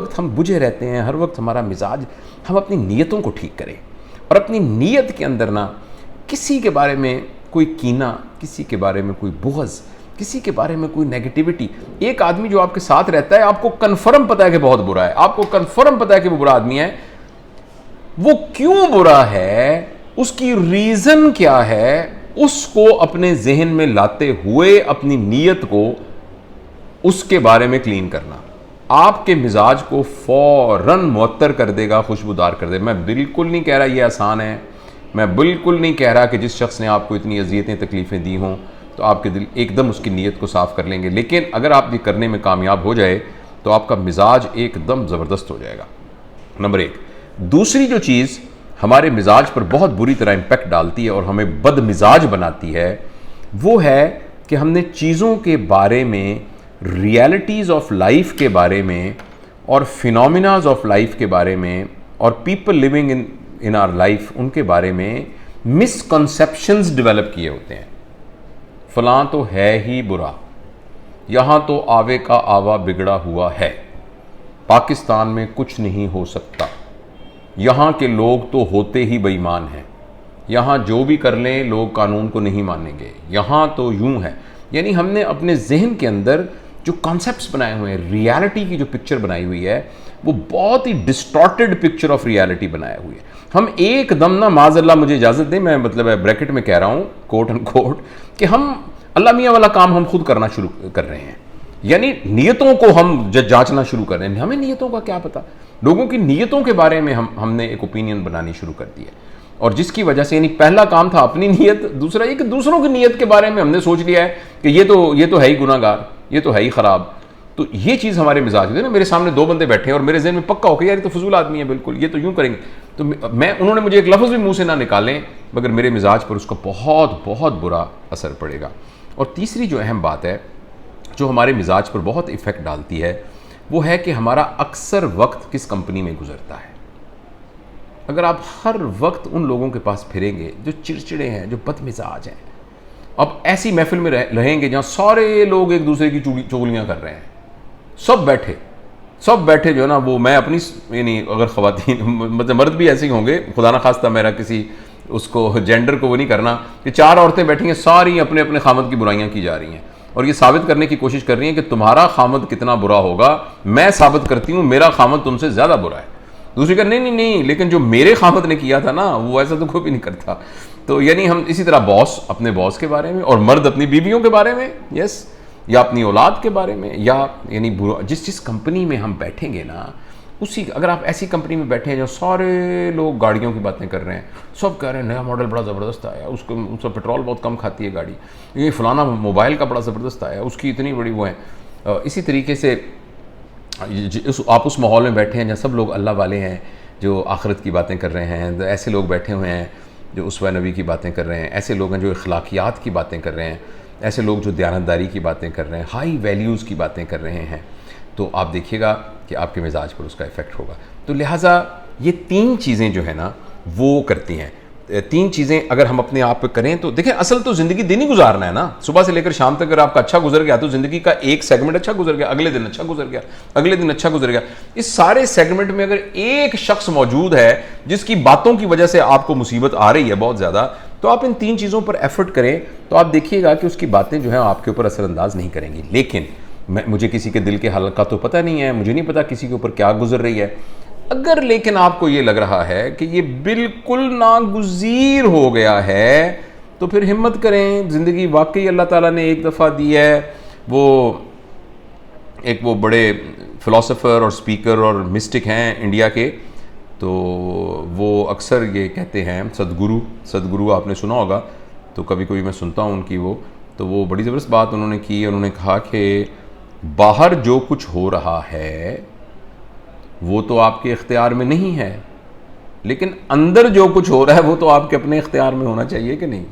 वक्त हम बुझे रहते हैं, हर वक्त हमारा मिजाज, हम अपनी नीयतों को ठीक करें और अपनी नीयत के अंदर ना किसी के बारे में कोई कीना, किसी के बारे में कोई बुग़्ज़, किसी के बारे में कोई नेगेटिविटी। एक आदमी जो आपके साथ रहता है, आपको कन्फर्म पता है कि बहुत बुरा है, आपको कन्फर्म पता है कि वो बुरा आदमी है, वो क्यों बुरा है, उसकी रीज़न क्या है, उसको अपने जहन में लाते हुए अपनी नीयत को उसके बारे में क्लीन करना आपके मिजाज को फौरन मुअत्तर कर देगा, खुशबूदार कर देगा। मैं बिल्कुल नहीं कह रहा ये आसान है, मैं बिल्कुल नहीं कह रहा कि जिस शख्स ने आपको इतनी अजियतें तकलीफ़ें दी हों तो आपके दिल एकदम उसकी नीयत को साफ़ कर लेंगे, लेकिन अगर आप ये करने में कामयाब हो जाए तो आपका मिजाज एकदम ज़बरदस्त हो जाएगा। नंबर एक। दूसरी जो चीज़ हमारे मिजाज पर बहुत बुरी तरह इम्पैक्ट डालती है और हमें बदमिजाज बनाती है, वो है कि हमने चीज़ों के बारे में, रियलिटीज़ ऑफ लाइफ के बारे में और फिनोमिनाज ऑफ लाइफ के बारे में और people living in our life, उनके बारे में मिसकंसेप्शंस डेवलप किए होते हैं। फलां तो है ही बुरा, यहाँ तो आवे का आवा बिगड़ा हुआ है, पाकिस्तान में कुछ नहीं हो सकता, यहाँ के लोग तो होते ही बेईमान हैं, यहाँ जो भी कर लें लोग कानून को नहीं मानेंगे, यहाँ तो यूं है। यानी हमने अपने जहन के अंदर जो कॉन्सेप्ट्स बनाए हुए हैं, रियलिटी की जो पिक्चर बनाई हुई है, वो बहुत ही डिस्टॉर्टेड पिक्चर ऑफ रियलिटी बनाए हुई है। हम एकदम ना, माज़अल्लाह मुझे इजाज़त दें, मैं मतलब ब्रैकेट में कह रहा हूँ, कोट एंड कोट, कि हम अल्लाह मियाँ वाला काम हम खुद करना शुरू कर रहे हैं। यानी नीयतों को हम जांचना शुरू कर रहे हैं। हमें नीयतों का क्या पता, लोगों की नीयतों के बारे में हमने एक ओपिनियन बनानी शुरू कर दी है, और जिसकी वजह से, यानी पहला काम था अपनी नीयत, दूसरा ये कि दूसरों की नीयत के बारे में हमने सोच लिया है कि ये तो है ही गुनाहगार, ये तो है ही ख़राब। तो ये चीज़ हमारे मिजाज में ना, मेरे सामने दो बंदे बैठे हैं और मेरे जहन में पक्का हो कि यार ये तो फजूल आदमी है, बिल्कुल ये तो यूँ करेंगे, तो मैं, उन्होंने मुझे एक लफ्ज़ भी मुँह से ना निकालें मगर मेरे मिजाज पर उसका बहुत बहुत बुरा असर पड़ेगा। और तीसरी जो अहम बात है जो हमारे मिजाज पर बहुत इफ़ेक्ट डालती है, वो है कि हमारा अक्सर वक्त किस कंपनी में गुजरता है। अगर आप हर वक्त उन लोगों के पास फिरेंगे जो चिड़चिड़े हैं, जो बदमिजाज हैं, अब ऐसी महफिल में रहेंगे जहाँ सारे लोग एक दूसरे की चुगलियाँ कर रहे हैं, सब बैठे जो है ना, वो मैं अपनी, यानी अगर ख़वातीन मतलब मर्द भी ऐसे ही होंगे, खुदा ना खास्ता मेरा किसी उसको जेंडर को वो नहीं करना, कि चार औरतें बैठी हैं, सारी अपने अपने खामद की बुराइयाँ की जा रही हैं और ये साबित करने की कोशिश कर रही हैं कि तुम्हारा खामद कितना बुरा होगा, मैं साबित करती हूँ मेरा खामद तुमसे ज़्यादा बुरा है। दूसरी का नहीं, लेकिन जो मेरे खामद ने किया था ना, वो ऐसा तो कोई भी नहीं करता। तो यानी हम इसी तरह बॉस अपने बॉस के बारे में, और मर्द अपनी बीवियों के बारे में, यस, या अपनी औलाद के बारे में, या यानी जिस कंपनी में हम बैठेंगे ना, उसी, अगर आप ऐसी कंपनी में बैठे हैं जो सारे लोग गाड़ियों की बातें कर रहे हैं, सब कह रहे हैं नया मॉडल बड़ा ज़बरदस्त आया, उसका पेट्रोल बहुत कम खाती है गाड़ी, ये फलाना मोबाइल का बड़ा ज़बरदस्त आया, उसकी इतनी बड़ी वो है, इसी तरीके से आप उस माहौल में बैठे हैं जहाँ सब लोग अल्लाह वाले हैं, जो आखिरत की बातें कर रहे हैं, तो ऐसे लोग बैठे हुए हैं जो उसवा नबी की बातें कर रहे हैं, ऐसे लोग हैं जो अखलाकियात की बातें कर रहे हैं, ऐसे लोग जो दयानतदारी की बातें कर रहे हैं, हाई वैल्यूज़ की बातें कर रहे हैं, तो आप देखिएगा कि आपके मिजाज पर उसका इफ़ेक्ट होगा। तो लिहाजा ये तीन चीज़ें जो है ना वो करती हैं, तीन चीज़ें अगर हम अपने आप पे करें तो देखें, असल तो ज़िंदगी दिन ही गुजारना है ना, सुबह से लेकर शाम तक अगर आपका अच्छा गुजर गया तो ज़िंदगी का एक सेगमेंट अच्छा गुजर गया, अगले दिन अच्छा गुजर गया, अगले दिन अच्छा गुजर गया। इस सारे सेगमेंट में अगर एक शख्स मौजूद है जिसकी बातों की वजह से आपको मुसीबत आ रही है बहुत ज़्यादा, तो आप इन तीन चीज़ों पर एफर्ट करें तो आप देखिएगा कि उसकी बातें जो है आपके ऊपर असरअंदाज नहीं करेंगी। लेकिन मुझे किसी के दिल के हाल का तो पता नहीं है, मुझे नहीं पता किसी के ऊपर क्या गुजर रही है, अगर लेकिन आपको ये लग रहा है कि ये बिल्कुल नागुज़ीर हो गया है, तो फिर हिम्मत करें, ज़िंदगी वाकई अल्लाह ताला ने एक दफ़ा दी है। वो बड़े फ़िलासफ़र और स्पीकर और मिस्टिक हैं इंडिया के, तो वो अक्सर ये कहते हैं, सदगुरु आपने सुना होगा, तो कभी कभी मैं सुनता हूँ उनकी तो वो बड़ी ज़बरदस्त बात उन्होंने की। उन्होंने कहा कि बाहर जो कुछ हो रहा है वो तो आपके इख्तियार में नहीं है, लेकिन अंदर जो कुछ हो रहा है वो तो आपके अपने इख्तियार में होना चाहिए कि नहीं।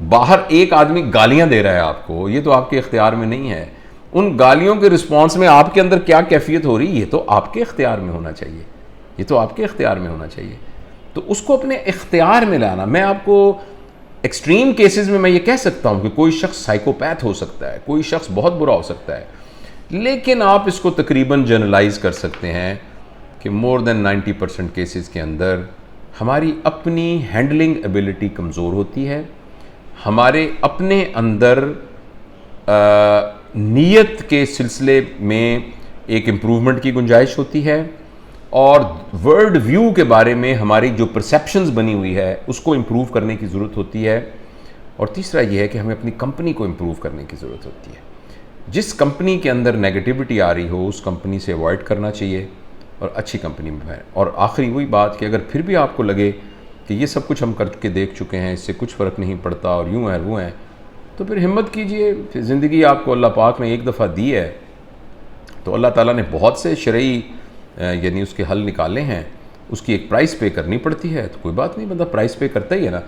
बाहर एक आदमी गालियां दे रहा है आपको, ये तो आपके इख्तियार में नहीं है, उन गालियों के रिस्पॉन्स में आपके अंदर क्या कैफियत हो रही है, ये तो आपके इख्तियार में होना चाहिए, ये तो आपके इख्तियार में होना चाहिए। तो उसको अपने इख्तियार में लाना। मैं आपको एक्सट्रीम केसेस में मैं ये कह सकता हूँ कि कोई शख्स साइकोपैथ हो सकता है, कोई शख्स बहुत बुरा हो सकता है, लेकिन आप इसको तकरीबन जनरलाइज कर सकते हैं कि मोर देन 90% केसेस के अंदर हमारी अपनी हैंडलिंग एबिलिटी कमज़ोर होती है, हमारे अपने अंदर नीयत के सिलसिले में एक इम्प्रूवमेंट की गुंजाइश होती है, और वर्ल्ड व्यू के बारे में हमारी जो परसेप्शंस बनी हुई है उसको इम्प्रूव करने की ज़रूरत होती है। और तीसरा ये है कि हमें अपनी कंपनी को इम्प्रूव करने की ज़रूरत होती है। जिस कंपनी के अंदर नेगेटिविटी आ रही हो उस कंपनी से अवॉइड करना चाहिए और अच्छी कंपनी में है। और आखिरी वही बात कि अगर फिर भी आपको लगे कि ये सब कुछ हम करके देख चुके हैं, इससे कुछ फ़र्क नहीं पड़ता और यूँ है वो है, तो फिर हिम्मत कीजिए। ज़िंदगी आपको अल्लाह पाक ने एक दफ़ा दी है, तो अल्लाह ताला ने बहुत से शरई यानी उसके हल निकाले हैं, उसकी एक प्राइस पे करनी पड़ती है। तो कोई बात नहीं, बंदा प्राइस पे करता ही है ना।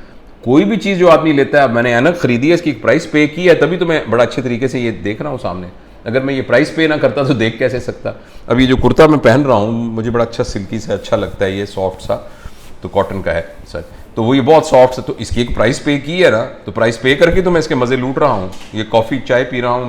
कोई भी चीज़ जो आदमी लेता है, मैंने ऐनक खरीदी है, इसकी एक प्राइस पे की है, तभी तो मैं बड़ा अच्छे तरीके से ये देख रहा हूँ सामने। अगर मैं ये प्राइस पे ना करता तो देख कैसे सकता। अब ये जो कुर्ता मैं पहन रहा हूँ मुझे बड़ा अच्छा सिल्की से अच्छा लगता है, ये सॉफ्ट सा, तो कॉटन का है सर, तो वो ये बहुत सॉफ्ट सा, तो इसकी एक प्राइस पे की है ना, तो प्राइस पे करके तो मैं इसके मज़े लूट रहा हूँ। ये कॉफ़ी चाय पी रहा हूँ मैं।